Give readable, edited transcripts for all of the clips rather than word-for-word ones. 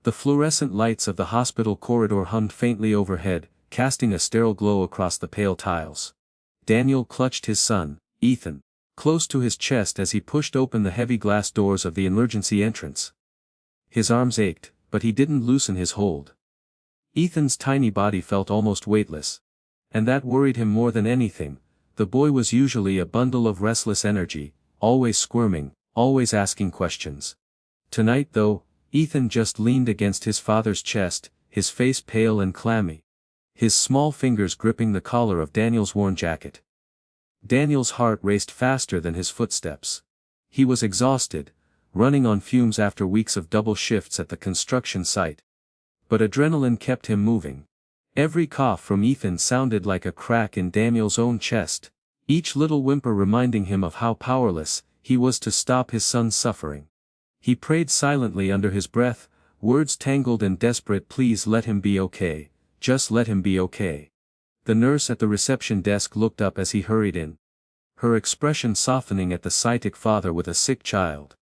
The fluorescent lights of the hospital corridor hummed faintly overhead, casting a sterile glow across the pale tiles. Daniel clutched his son, Ethan, close to his chest as he pushed open the heavy glass doors of the emergency entrance. His arms ached, but he didn't loosen his hold. Ethan's tiny body felt almost weightless. And that worried him more than anything. The boy was usually a bundle of restless energy, always squirming, always asking questions. Tonight though, Ethan just leaned against his father's chest, his face pale and clammy. His small fingers gripping the collar of Daniel's worn jacket. Daniel's heart raced faster than his footsteps. He was exhausted, running on fumes after weeks of double shifts at the construction site. But adrenaline kept him moving. Every cough from Ethan sounded like a crack in Daniel's own chest, each little whimper reminding him of how powerless he was to stop his son's suffering. He prayed silently under his breath, words tangled and desperate. Please let him be okay, just let him be okay. The nurse at the reception desk looked up as he hurried in. Her expression softening at the sight of father with a sick child.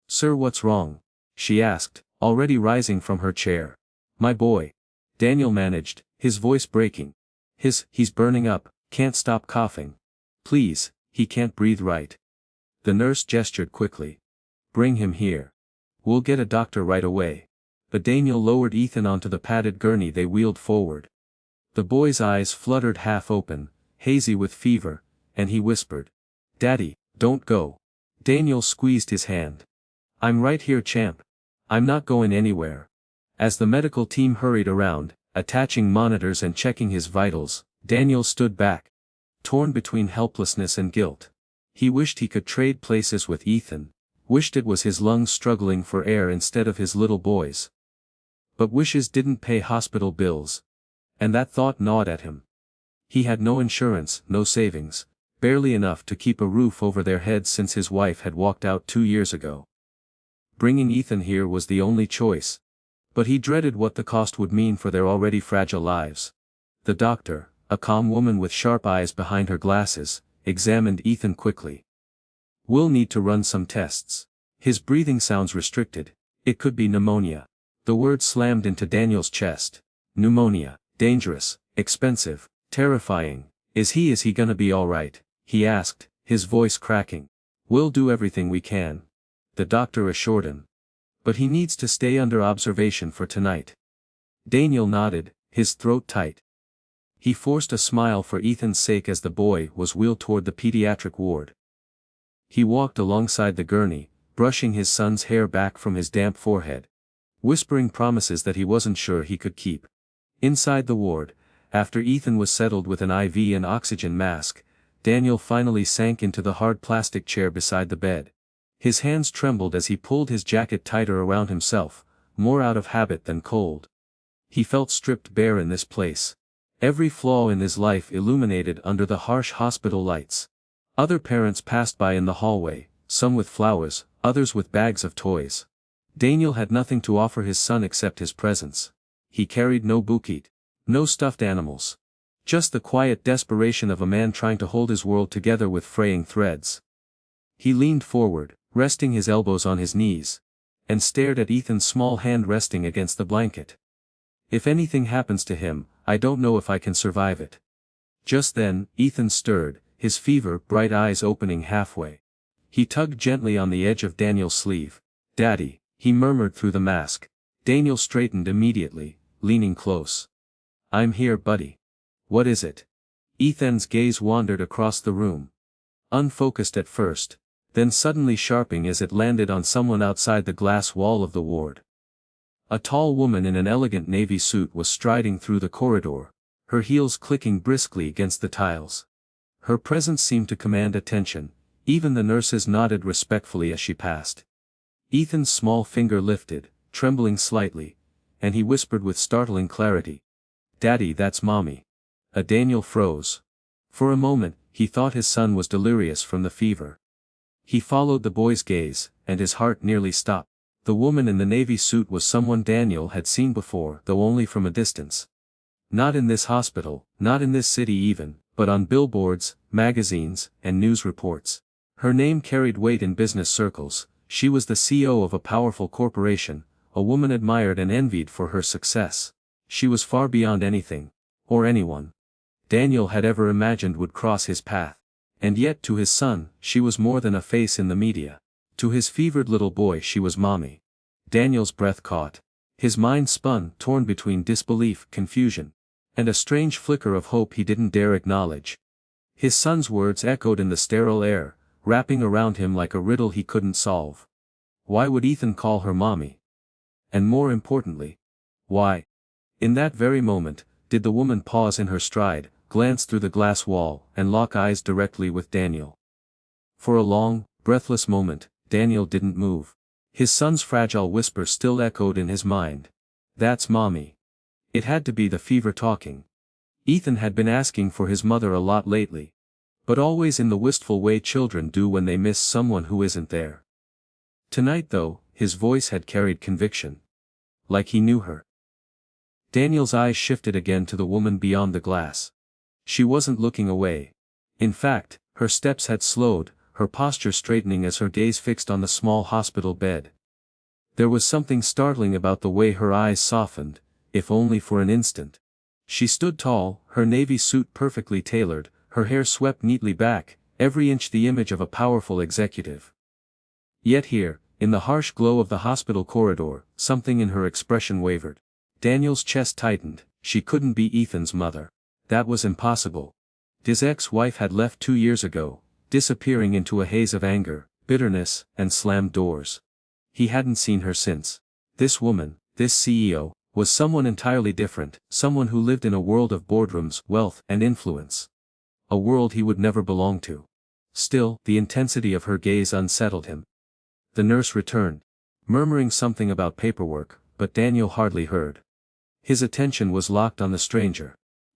"Sir, what's wrong?" she asked, already rising from her chair. "My boy," Daniel managed, his voice breaking. He's burning up, can't stop coughing. Please, he can't breathe right." The nurse gestured quickly. "Bring him here. We'll get a doctor right away." But Daniel lowered Ethan onto the padded gurney they wheeled forward. The boy's eyes fluttered half open, hazy with fever, and he whispered, "Daddy, don't go." Daniel squeezed his hand. "I'm right here, champ. I'm not going anywhere." As the medical team hurried around, attaching monitors and checking his vitals, Daniel stood back, torn between helplessness and guilt. He wished he could trade places with Ethan, wished it was his lungs struggling for air instead of his little boy's. But wishes didn't pay hospital bills. And that thought gnawed at him. He had no insurance, no savings, barely enough to keep a roof over their heads since his wife had walked out 2 years ago. Bringing Ethan here was the only choice. But he dreaded what the cost would mean for their already fragile lives. The doctor, a calm woman with sharp eyes behind her glasses, examined Ethan quickly. "We'll need to run some tests. His breathing sounds restricted. It could be pneumonia." The word slammed into Daniel's chest. Pneumonia. Dangerous, expensive, terrifying. Is he gonna be alright?" he asked, his voice cracking. "We'll do everything we can," the doctor assured him. "But he needs to stay under observation for tonight." Daniel nodded, his throat tight. He forced a smile for Ethan's sake as the boy was wheeled toward the pediatric ward. He walked alongside the gurney, brushing his son's hair back from his damp forehead, whispering promises that he wasn't sure he could keep. Inside the ward, after Ethan was settled with an IV and oxygen mask, Daniel finally sank into the hard plastic chair beside the bed. His hands trembled as he pulled his jacket tighter around himself, more out of habit than cold. He felt stripped bare in this place. Every flaw in his life illuminated under the harsh hospital lights. Other parents passed by in the hallway, some with flowers, others with bags of toys. Daniel had nothing to offer his son except his presence. He carried no bouquet, no stuffed animals. Just the quiet desperation of a man trying to hold his world together with fraying threads. He leaned forward, resting his elbows on his knees, and stared at Ethan's small hand resting against the blanket. "If anything happens to him, I don't know if I can survive it." Just then, Ethan stirred, his fever-bright eyes opening halfway. He tugged gently on the edge of Daniel's sleeve. "Daddy," he murmured through the mask. Daniel straightened immediately, leaning close. "I'm here, buddy." "What is it?" Ethan's gaze wandered across the room. Unfocused at first, then suddenly sharpening as it landed on someone outside the glass wall of the ward. A tall woman in an elegant navy suit was striding through the corridor, her heels clicking briskly against the tiles. Her presence seemed to command attention, even the nurses nodded respectfully as she passed. Ethan's small finger lifted, trembling slightly, and he whispered with startling clarity, "Daddy, that's Mommy." Daniel froze. For a moment, he thought his son was delirious from the fever. He followed the boy's gaze, and his heart nearly stopped. The woman in the navy suit was someone Daniel had seen before, though only from a distance. Not in this hospital, not in this city even, but on billboards, magazines, and news reports. Her name carried weight in business circles. She was the CEO of a powerful corporation, a woman admired and envied for her success. She was far beyond anything, or anyone, Daniel had ever imagined would cross his path. And yet to his son, she was more than a face in the media. To his fevered little boy she was mommy. Daniel's breath caught. His mind spun, torn between disbelief, confusion, and a strange flicker of hope he didn't dare acknowledge. His son's words echoed in the sterile air, wrapping around him like a riddle he couldn't solve. Why would Ethan call her mommy? And more importantly, why? In that very moment, did the woman pause in her stride, glance through the glass wall, and lock eyes directly with Daniel. For a long, breathless moment, Daniel didn't move. His son's fragile whisper still echoed in his mind. That's mommy. It had to be the fever talking. Ethan had been asking for his mother a lot lately. But always in the wistful way children do when they miss someone who isn't there. Tonight though, his voice had carried conviction. Like he knew her. Daniel's eyes shifted again to the woman beyond the glass. She wasn't looking away. In fact, her steps had slowed, her posture straightening as her gaze fixed on the small hospital bed. There was something startling about the way her eyes softened, if only for an instant. She stood tall, her navy suit perfectly tailored, her hair swept neatly back, every inch the image of a powerful executive. Yet here, in the harsh glow of the hospital corridor, something in her expression wavered. Daniel's chest tightened. She couldn't be Ethan's mother. That was impossible. His ex-wife had left 2 years ago, disappearing into a haze of anger, bitterness, and slammed doors. He hadn't seen her since. This woman, this CEO, was someone entirely different, someone who lived in a world of boardrooms, wealth, and influence. A world he would never belong to. Still, the intensity of her gaze unsettled him. The nurse returned, murmuring something about paperwork, but Daniel hardly heard. His attention was locked on the stranger.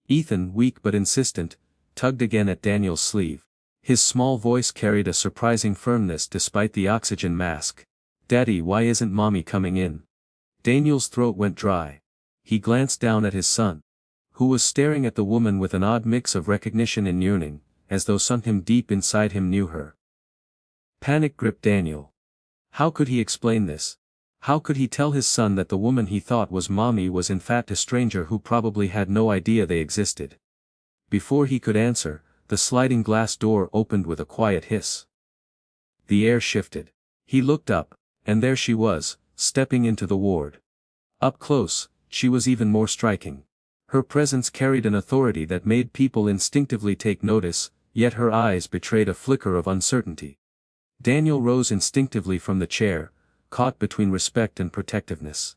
Ethan, weak but insistent, tugged again at Daniel's sleeve. His small voice carried a surprising firmness despite the oxygen mask. "Daddy, why isn't mommy coming in?" Daniel's throat went dry. He glanced down at his son, who was staring at the woman with an odd mix of recognition and yearning, as though something deep inside him knew her. Panic gripped Daniel. How could he explain this? How could he tell his son that the woman he thought was mommy was in fact a stranger who probably had no idea they existed? Before he could answer, the sliding glass door opened with a quiet hiss. The air shifted. He looked up, and there she was, stepping into the ward. Up close, she was even more striking. Her presence carried an authority that made people instinctively take notice, yet her eyes betrayed a flicker of uncertainty. Daniel rose instinctively from the chair, caught between respect and protectiveness.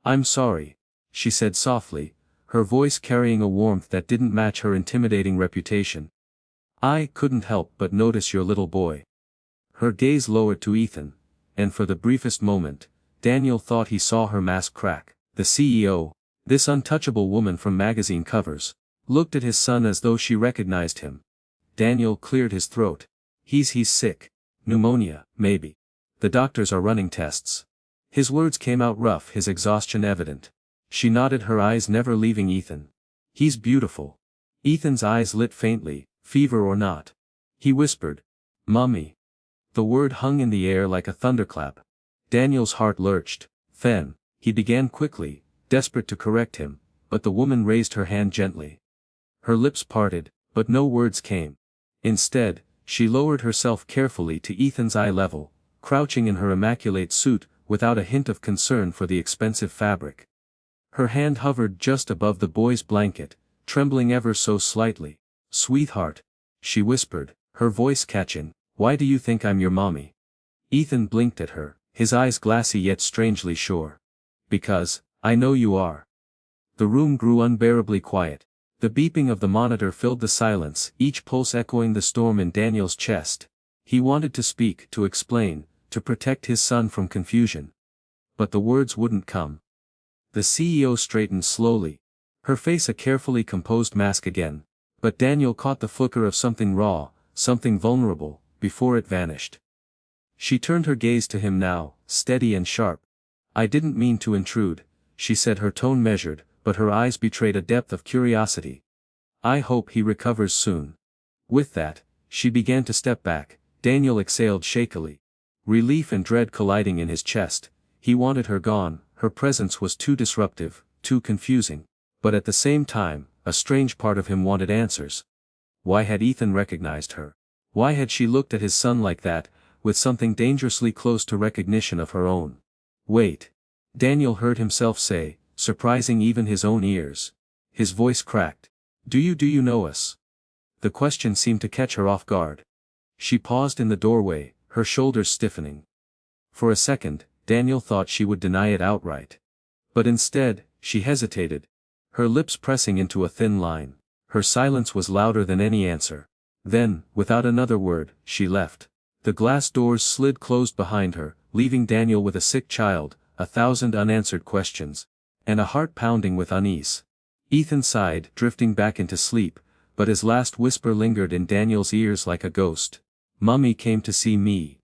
"I'm sorry," she said softly, her voice carrying a warmth that didn't match her intimidating reputation. "I couldn't help but notice your little boy." Her gaze lowered to Ethan, and for the briefest moment, Daniel thought he saw her mask crack. The CEO, this untouchable woman from magazine covers, looked at his son as though she recognized him. Daniel cleared his throat. He's sick. Pneumonia, maybe. The doctors are running tests." His words came out rough, his exhaustion evident. She nodded, her eyes never leaving Ethan. "He's beautiful." Ethan's eyes lit faintly, fever or not. He whispered, "Mommy." The word hung in the air like a thunderclap. Daniel's heart lurched. "Then," he began quickly, desperate to correct him, but the woman raised her hand gently. Her lips parted, but no words came. Instead, she lowered herself carefully to Ethan's eye level, crouching in her immaculate suit, without a hint of concern for the expensive fabric. Her hand hovered just above the boy's blanket, trembling ever so slightly. "Sweetheart," she whispered, her voice catching, "why do you think I'm your mommy?" Ethan blinked at her, his eyes glassy yet strangely sure. "Because, I know you are." The room grew unbearably quiet. The beeping of the monitor filled the silence, each pulse echoing the storm in Daniel's chest. He wanted to speak, to explain, to protect his son from confusion. But the words wouldn't come. The CEO straightened slowly, her face a carefully composed mask again, but Daniel caught the flicker of something raw, something vulnerable, before it vanished. She turned her gaze to him now, steady and sharp. "I didn't mean to intrude," she said, her tone measured, but her eyes betrayed a depth of curiosity. "I hope he recovers soon." With that, she began to step back. Daniel exhaled shakily. Relief and dread colliding in his chest. He wanted her gone, Her presence was too disruptive, too confusing. But at the same time, a strange part of him wanted answers. Why had Ethan recognized her? Why had she looked at his son like that, with something dangerously close to recognition of her own? Wait. Daniel heard himself say, surprising even his own ears. His voice cracked. Do you know us? The question seemed to catch her off guard. She paused in the doorway, her shoulders stiffening. For a second, Daniel thought she would deny it outright. But instead, she hesitated, her lips pressing into a thin line. Her silence was louder than any answer. Then, without another word, she left. The glass doors slid closed behind her, leaving Daniel with a sick child, 1,000 unanswered questions, and a heart pounding with unease. Ethan sighed, drifting back into sleep, but his last whisper lingered in Daniel's ears like a ghost. Mummy came to see me.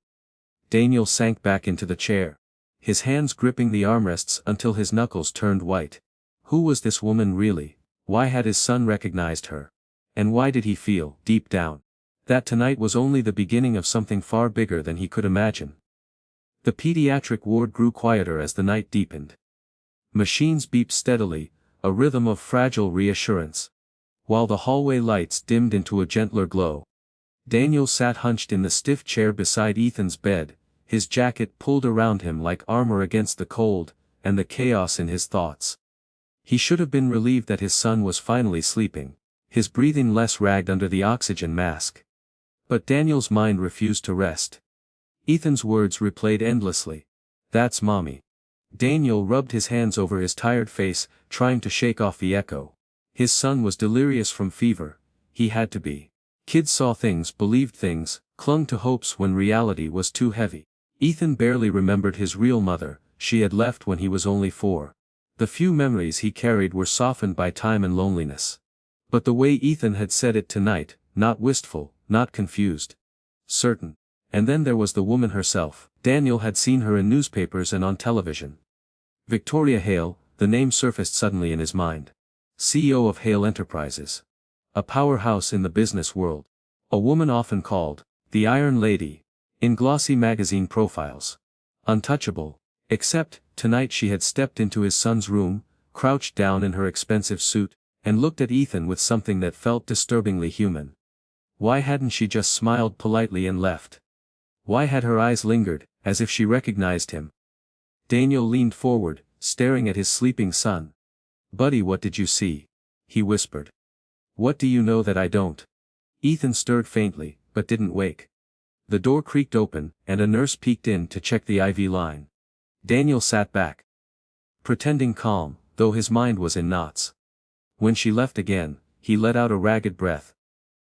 Daniel sank back into the chair, his hands gripping the armrests until his knuckles turned white. Who was this woman really? Why had his son recognized her? And why did he feel, deep down, that tonight was only the beginning of something far bigger than he could imagine? The pediatric ward grew quieter as the night deepened. Machines beeped steadily, a rhythm of fragile reassurance, while the hallway lights dimmed into a gentler glow. Daniel sat hunched in the stiff chair beside Ethan's bed, his jacket pulled around him like armor against the cold, and the chaos in his thoughts. He should have been relieved that his son was finally sleeping, his breathing less ragged under the oxygen mask. But Daniel's mind refused to rest. Ethan's words replayed endlessly. That's Mommy. Daniel rubbed his hands over his tired face, trying to shake off the echo. His son was delirious from fever. He had to be. Kids saw things, believed things, clung to hopes when reality was too heavy. Ethan barely remembered his real mother. She had left when he was only 4. The few memories he carried were softened by time and loneliness. But the way Ethan had said it tonight, not wistful, not confused. Certain. And then there was the woman herself. Daniel had seen her in newspapers and on television. Victoria Hale, the name surfaced suddenly in his mind. CEO of Hale Enterprises. A powerhouse in the business world. A woman often called, the Iron Lady, in glossy magazine profiles. Untouchable. Except, tonight she had stepped into his son's room, crouched down in her expensive suit, and looked at Ethan with something that felt disturbingly human. Why hadn't she just smiled politely and left? Why had her eyes lingered, as if she recognized him? Daniel leaned forward, staring at his sleeping son. Buddy, what did you see? He whispered. What do you know that I don't? Ethan stirred faintly, but didn't wake. The door creaked open, and a nurse peeked in to check the IV line. Daniel sat back, pretending calm, though his mind was in knots. When she left again, he let out a ragged breath.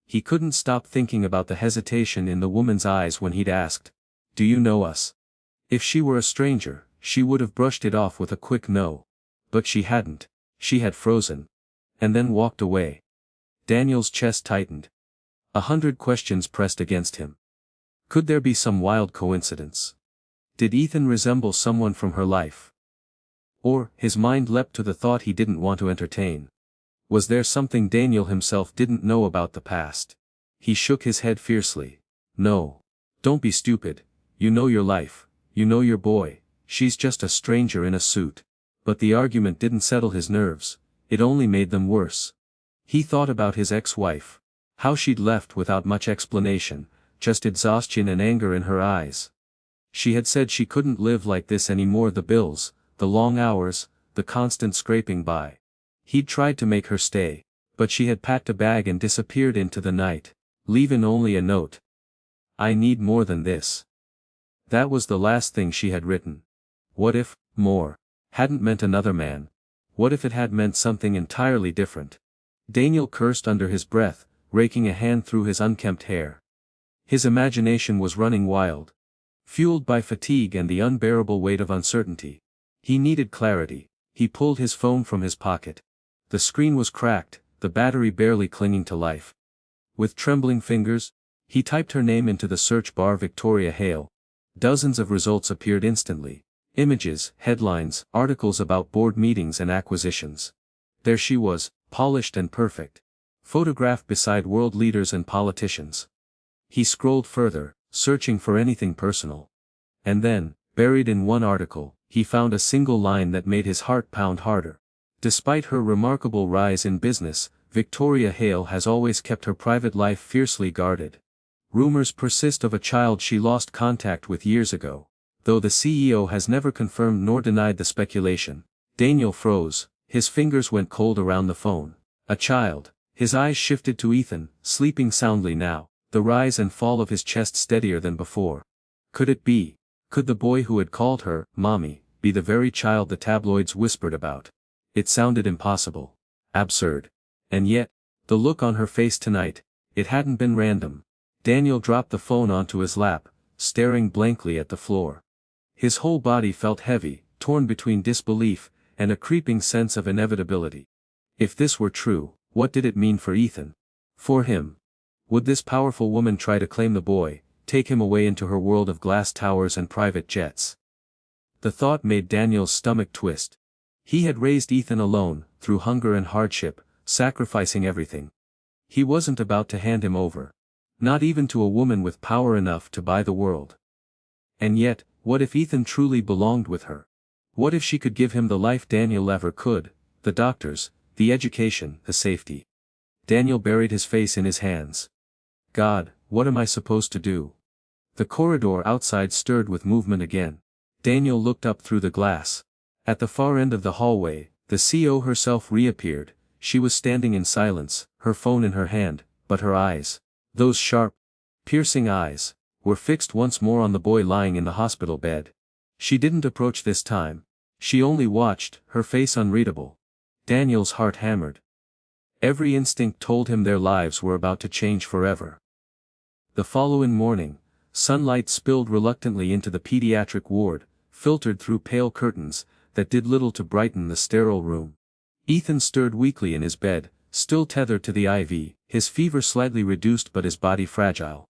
He couldn't stop thinking about the hesitation in the woman's eyes when he'd asked, "Do you know us?" If she were a stranger, she would have brushed it off with a quick no. But she hadn't. She had frozen. And then walked away. Daniel's chest tightened. 100 questions pressed against him. Could there be some wild coincidence? Did Ethan resemble someone from her life? Or, his mind leapt to the thought he didn't want to entertain. Was there something Daniel himself didn't know about the past? He shook his head fiercely. No. Don't be stupid. You know your life. You know your boy. She's just a stranger in a suit. But the argument didn't settle his nerves. It only made them worse. He thought about his ex-wife. How she'd left without much explanation, just exhaustion and anger in her eyes. She had said she couldn't live like this anymore, the bills, the long hours, the constant scraping by. He'd tried to make her stay, but she had packed a bag and disappeared into the night, leaving only a note. I need more than this. That was the last thing she had written. What if, more, hadn't meant another man? What if it had meant something entirely different? Daniel cursed under his breath, raking a hand through his unkempt hair. His imagination was running wild, fueled by fatigue and the unbearable weight of uncertainty. He needed clarity. He pulled his phone from his pocket. The screen was cracked, the battery barely clinging to life. With trembling fingers, he typed her name into the search bar, Victoria Hale. Dozens of results appeared instantly. Images, headlines, articles about board meetings and acquisitions. There she was, polished and perfect. Photographed beside world leaders and politicians. He scrolled further, searching for anything personal. And then, buried in one article, he found a single line that made his heart pound harder. Despite her remarkable rise in business, Victoria Hale has always kept her private life fiercely guarded. Rumors persist of a child she lost contact with years ago, though the CEO has never confirmed nor denied the speculation. Daniel froze, his fingers went cold around the phone. A child. His eyes shifted to Ethan, sleeping soundly now, the rise and fall of his chest steadier than before. Could it be? Could the boy who had called her, Mommy, be the very child the tabloids whispered about? It sounded impossible. Absurd. And yet, the look on her face tonight, it hadn't been random. Daniel dropped the phone onto his lap, staring blankly at the floor. His whole body felt heavy, torn between disbelief and a creeping sense of inevitability. If this were true, what did it mean for Ethan? For him? Would this powerful woman try to claim the boy, take him away into her world of glass towers and private jets? The thought made Daniel's stomach twist. He had raised Ethan alone, through hunger and hardship, sacrificing everything. He wasn't about to hand him over. Not even to a woman with power enough to buy the world. And yet, what if Ethan truly belonged with her? What if she could give him the life Daniel ever could, the doctors, the education, the safety? Daniel buried his face in his hands. God, what am I supposed to do? The corridor outside stirred with movement again. Daniel looked up through the glass. At the far end of the hallway, the CO herself reappeared. She was standing in silence, her phone in her hand, but her eyes, those sharp, piercing eyes, were fixed once more on the boy lying in the hospital bed. She didn't approach this time. She only watched, her face unreadable. Daniel's heart hammered. Every instinct told him their lives were about to change forever. The following morning, sunlight spilled reluctantly into the pediatric ward, filtered through pale curtains that did little to brighten the sterile room. Ethan stirred weakly in his bed, still tethered to the IV, his fever slightly reduced but his body fragile.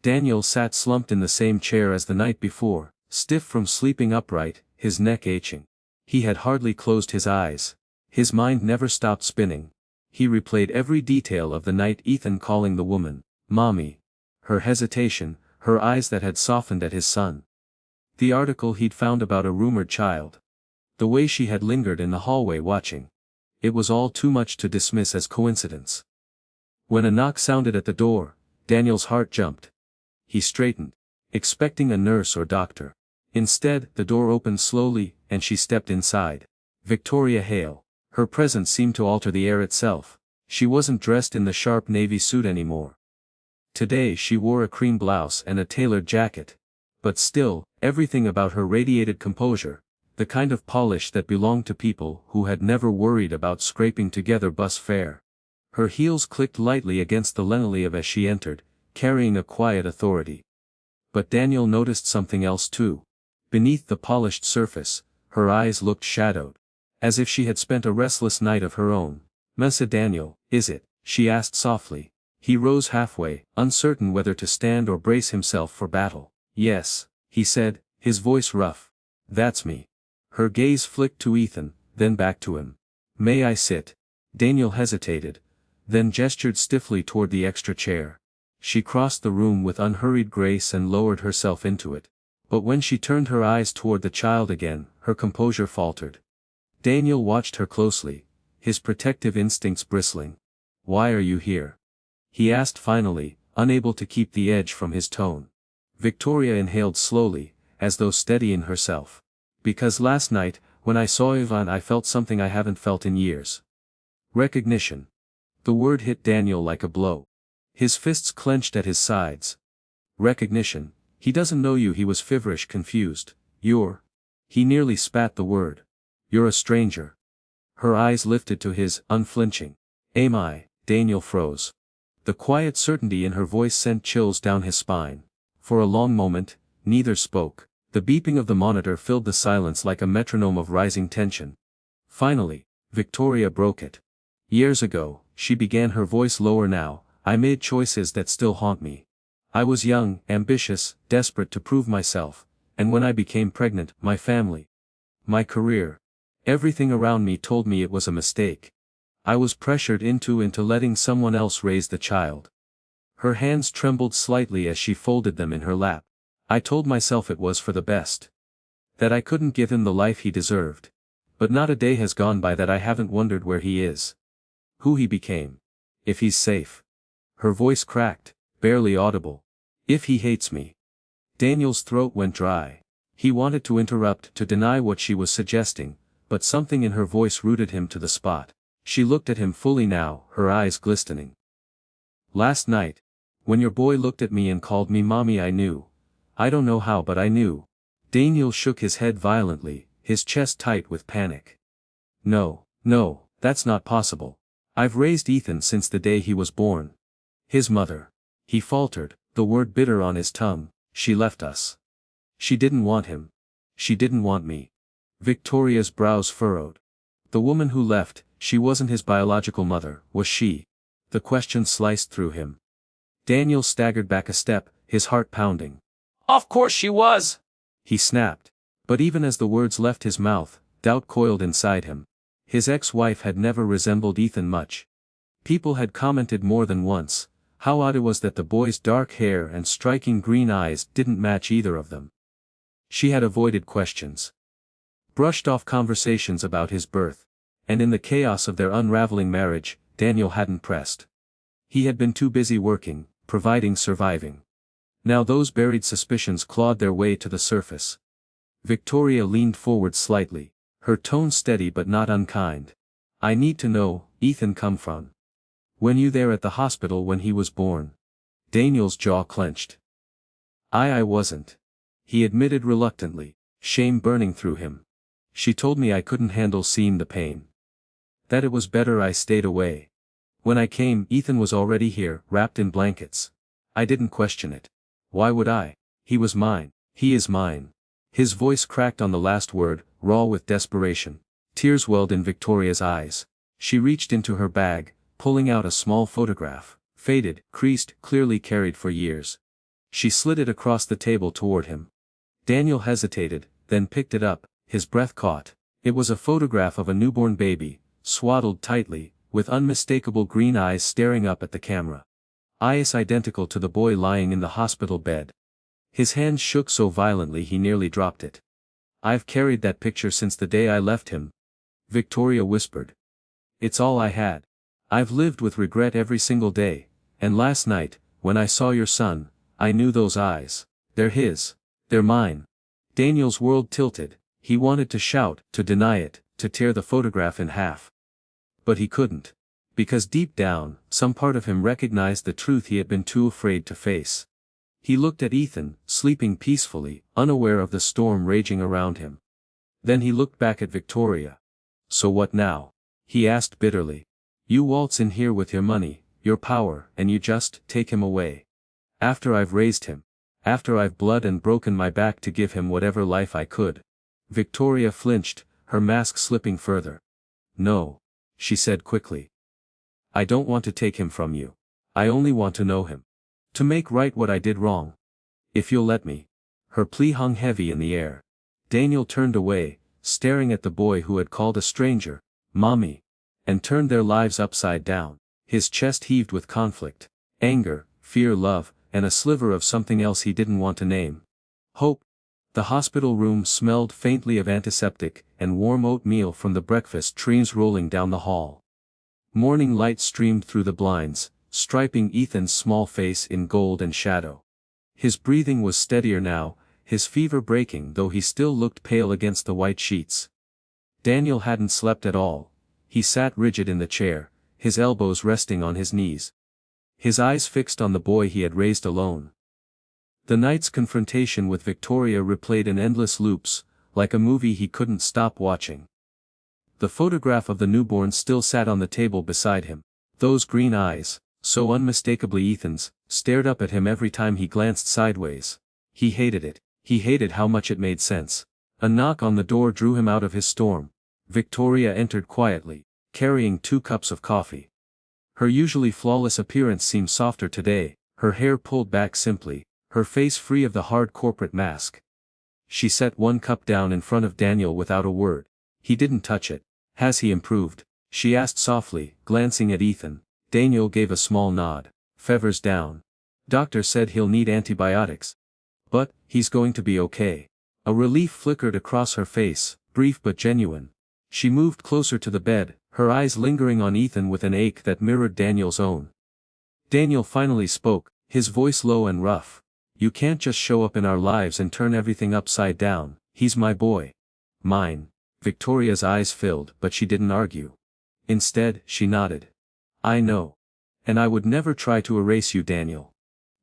Daniel sat slumped in the same chair as the night before, stiff from sleeping upright, his neck aching. He had hardly closed his eyes. His mind never stopped spinning. He replayed every detail of the night, Ethan calling the woman, Mommy. Her hesitation, her eyes that had softened at his son. The article he'd found about a rumored child. The way she had lingered in the hallway watching. It was all too much to dismiss as coincidence. When a knock sounded at the door, Daniel's heart jumped. He straightened, expecting a nurse or doctor. Instead, the door opened slowly, and she stepped inside. Victoria Hale. Her presence seemed to alter the air itself. She wasn't dressed in the sharp navy suit anymore. Today she wore a cream blouse and a tailored jacket. But still, everything about her radiated composure, the kind of polish that belonged to people who had never worried about scraping together bus fare. Her heels clicked lightly against the linoleum as she entered, carrying a quiet authority. But Daniel noticed something else too. Beneath the polished surface, her eyes looked shadowed. As if she had spent a restless night of her own. Messa Daniel, is it? She asked softly. He rose halfway, uncertain whether to stand or brace himself for battle. Yes, he said, his voice rough. That's me. Her gaze flicked to Ethan, then back to him. May I sit? Daniel hesitated, then gestured stiffly toward the extra chair. She crossed the room with unhurried grace and lowered herself into it. But when she turned her eyes toward the child again, her composure faltered. Daniel watched her closely, his protective instincts bristling. Why are you here? He asked finally, unable to keep the edge from his tone. Victoria inhaled slowly, as though steadying herself. Because last night, when I saw Ivan, I felt something I haven't felt in years. Recognition. The word hit Daniel like a blow. His fists clenched at his sides. Recognition. He doesn't know you. He was feverish, confused. You're. He nearly spat the word. You're a stranger. Her eyes lifted to his, unflinching. Am I? Daniel froze. The quiet certainty in her voice sent chills down his spine. For a long moment, neither spoke. The beeping of the monitor filled the silence like a metronome of rising tension. Finally, Victoria broke it. Years ago, she began, her voice lower now, I made choices that still haunt me. I was young, ambitious, desperate to prove myself, and when I became pregnant, my family, my career, everything around me told me it was a mistake. I was pressured into letting someone else raise the child. Her hands trembled slightly as she folded them in her lap. I told myself it was for the best. That I couldn't give him the life he deserved. But not a day has gone by that I haven't wondered where he is. Who he became. If he's safe. Her voice cracked, barely audible. If he hates me. Daniel's throat went dry. He wanted to interrupt, to deny what she was suggesting, but something in her voice rooted him to the spot. She looked at him fully now, her eyes glistening. Last night. When your boy looked at me and called me mommy, I knew. I don't know how, but I knew. Daniel shook his head violently, his chest tight with panic. No, that's not possible. I've raised Ethan since the day he was born. His mother. He faltered, the word bitter on his tongue. She left us. She didn't want him. She didn't want me. Victoria's brows furrowed. The woman who left, she wasn't his biological mother, was she? The question sliced through him. Daniel staggered back a step, his heart pounding. Of course she was! He snapped. But even as the words left his mouth, doubt coiled inside him. His ex-wife had never resembled Ethan much. People had commented more than once, how odd it was that the boy's dark hair and striking green eyes didn't match either of them. She had avoided questions. Brushed off conversations about his birth. And in the chaos of their unraveling marriage, Daniel hadn't pressed. He had been too busy working, providing, surviving. Now those buried suspicions clawed their way to the surface. Victoria leaned forward slightly, her tone steady but not unkind. I need to know, Ethan come from. When you there at the hospital when he was born? Daniel's jaw clenched. I wasn't. He admitted reluctantly, shame burning through him. She told me I couldn't handle seeing the pain. That it was better I stayed away. When I came, Ethan was already here, wrapped in blankets. I didn't question it. Why would I? He was mine. He is mine. His voice cracked on the last word, raw with desperation. Tears welled in Victoria's eyes. She reached into her bag, pulling out a small photograph, faded, creased, clearly carried for years. She slid it across the table toward him. Daniel hesitated, then picked it up, his breath caught. It was a photograph of a newborn baby, swaddled tightly, with unmistakable green eyes staring up at the camera. Eyes identical to the boy lying in the hospital bed. His hand shook so violently he nearly dropped it. I've carried that picture since the day I left him. Victoria whispered. It's all I had. I've lived with regret every single day, and last night, when I saw your son, I knew those eyes. They're his. They're mine. Daniel's world tilted. He wanted to shout, to deny it, to tear the photograph in half. But he couldn't. Because deep down, some part of him recognized the truth he had been too afraid to face. He looked at Ethan, sleeping peacefully, unaware of the storm raging around him. Then he looked back at Victoria. So what now? He asked bitterly. You waltz in here with your money, your power, and you just take him away. After I've raised him. After I've bled and broken my back to give him whatever life I could. Victoria flinched, her mask slipping further. No, she said quickly. I don't want to take him from you. I only want to know him. To make right what I did wrong. If you'll let me. Her plea hung heavy in the air. Daniel turned away, staring at the boy who had called a stranger, Mommy, and turned their lives upside down. His chest heaved with conflict, anger, fear, love, and a sliver of something else he didn't want to name. Hope. The hospital room smelled faintly of antiseptic and warm oatmeal from the breakfast trays rolling down the hall. Morning light streamed through the blinds, striping Ethan's small face in gold and shadow. His breathing was steadier now, his fever breaking though he still looked pale against the white sheets. Daniel hadn't slept at all. He sat rigid in the chair, his elbows resting on his knees. His eyes fixed on the boy he had raised alone. The night's confrontation with Victoria replayed in endless loops, like a movie he couldn't stop watching. The photograph of the newborn still sat on the table beside him. Those green eyes, so unmistakably Ethan's, stared up at him every time he glanced sideways. He hated it. He hated how much it made sense. A knock on the door drew him out of his storm. Victoria entered quietly, carrying 2 cups of coffee. Her usually flawless appearance seemed softer today, her hair pulled back simply, her face free of the hard corporate mask. She set 1 cup down in front of Daniel without a word. He didn't touch it. Has he improved? She asked softly, glancing at Ethan. Daniel gave a small nod. Fever's down. Doctor said he'll need antibiotics. But, he's going to be okay. A relief flickered across her face, brief but genuine. She moved closer to the bed, her eyes lingering on Ethan with an ache that mirrored Daniel's own. Daniel finally spoke, his voice low and rough. "You can't just show up in our lives and turn everything upside down. He's my boy. Mine." Victoria's eyes filled, but she didn't argue. Instead, she nodded. "I know. And I would never try to erase you, Daniel.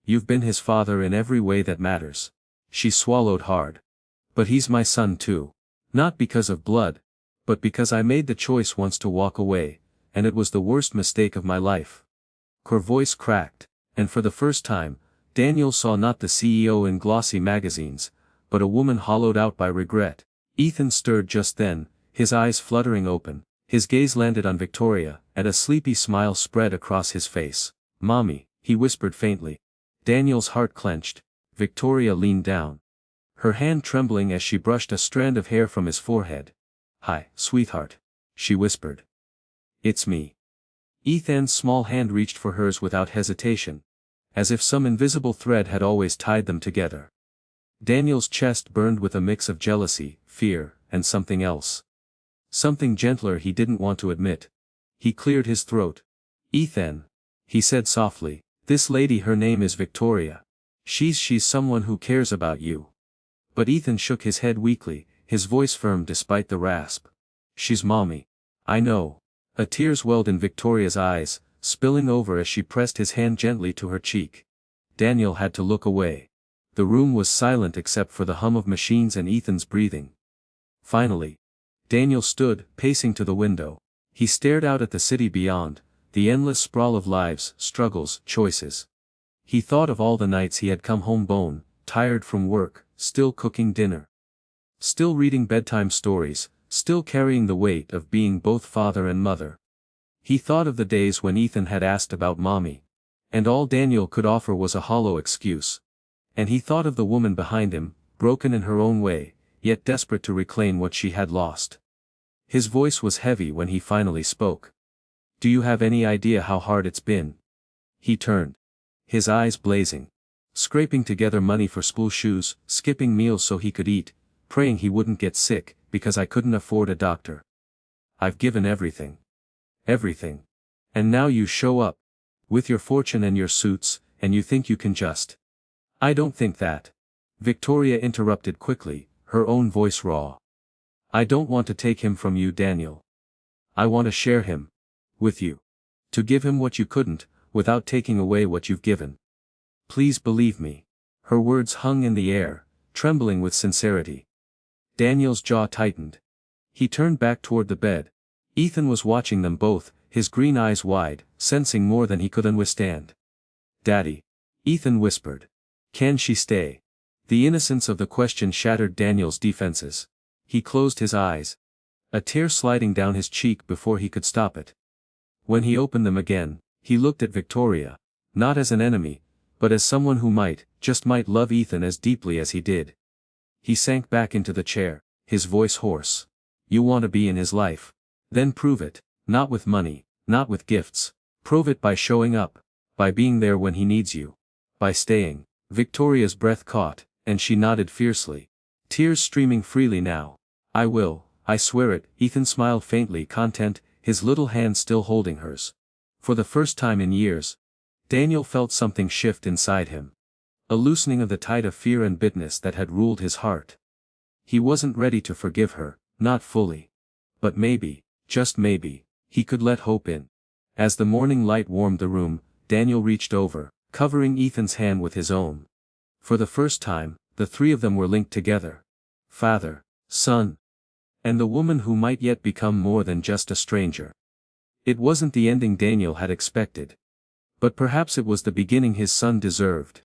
You've been his father in every way that matters." She swallowed hard. "But he's my son too. Not because of blood, but because I made the choice once to walk away, and it was the worst mistake of my life." Her voice cracked, and for the first time, Daniel saw not the CEO in glossy magazines, but a woman hollowed out by regret. Ethan stirred just then, his eyes fluttering open, his gaze landed on Victoria, and a sleepy smile spread across his face. "Mommy," he whispered faintly. Daniel's heart clenched. Victoria leaned down, her hand trembling as she brushed a strand of hair from his forehead. "Hi, sweetheart," she whispered. "It's me." Ethan's small hand reached for hers without hesitation, as if some invisible thread had always tied them together. Daniel's chest burned with a mix of jealousy, fear, and something else. Something gentler he didn't want to admit. He cleared his throat. "Ethan," he said softly, "this lady, her name is Victoria. She's someone who cares about you." But Ethan shook his head weakly, his voice firm despite the rasp. "She's mommy. I know." A tear welled in Victoria's eyes, spilling over as she pressed his hand gently to her cheek. Daniel had to look away. The room was silent except for the hum of machines and Ethan's breathing. Finally, Daniel stood, pacing to the window. He stared out at the city beyond, the endless sprawl of lives, struggles, choices. He thought of all the nights he had come home bone, tired from work, still cooking dinner. Still reading bedtime stories, still carrying the weight of being both father and mother. He thought of the days when Ethan had asked about mommy, and all Daniel could offer was a hollow excuse. And he thought of the woman behind him, broken in her own way, yet desperate to reclaim what she had lost. His voice was heavy when he finally spoke. "Do you have any idea how hard it's been?" He turned, his eyes blazing. "Scraping together money for school shoes, skipping meals so he could eat, praying he wouldn't get sick, because I couldn't afford a doctor. I've given everything. Everything. And now you show up. With your fortune and your suits, and you think you can just." "I don't think that." Victoria interrupted quickly, her own voice raw. "I don't want to take him from you, Daniel. I want to share him. With you. To give him what you couldn't, without taking away what you've given. Please believe me." Her words hung in the air, trembling with sincerity. Daniel's jaw tightened. He turned back toward the bed. Ethan was watching them both, his green eyes wide, sensing more than he could withstand. "Daddy," Ethan whispered. "Can she stay?" The innocence of the question shattered Daniel's defenses. He closed his eyes, a tear sliding down his cheek before he could stop it. When he opened them again, he looked at Victoria, not as an enemy, but as someone who might, just might love Ethan as deeply as he did. He sank back into the chair, his voice hoarse. "You want to be in his life? Then prove it, not with money, not with gifts. Prove it by showing up, by being there when he needs you, by staying." Victoria's breath caught, and she nodded fiercely, tears streaming freely now. "I will, I swear it." Ethan smiled faintly, content, his little hand still holding hers. For the first time in years, Daniel felt something shift inside him. A loosening of the tide of fear and bitterness that had ruled his heart. He wasn't ready to forgive her, not fully. But maybe, just maybe, he could let hope in. As the morning light warmed the room, Daniel reached over, covering Ethan's hand with his own. For the first time, the three of them were linked together. Father, son, and the woman who might yet become more than just a stranger. It wasn't the ending Daniel had expected. But perhaps it was the beginning his son deserved.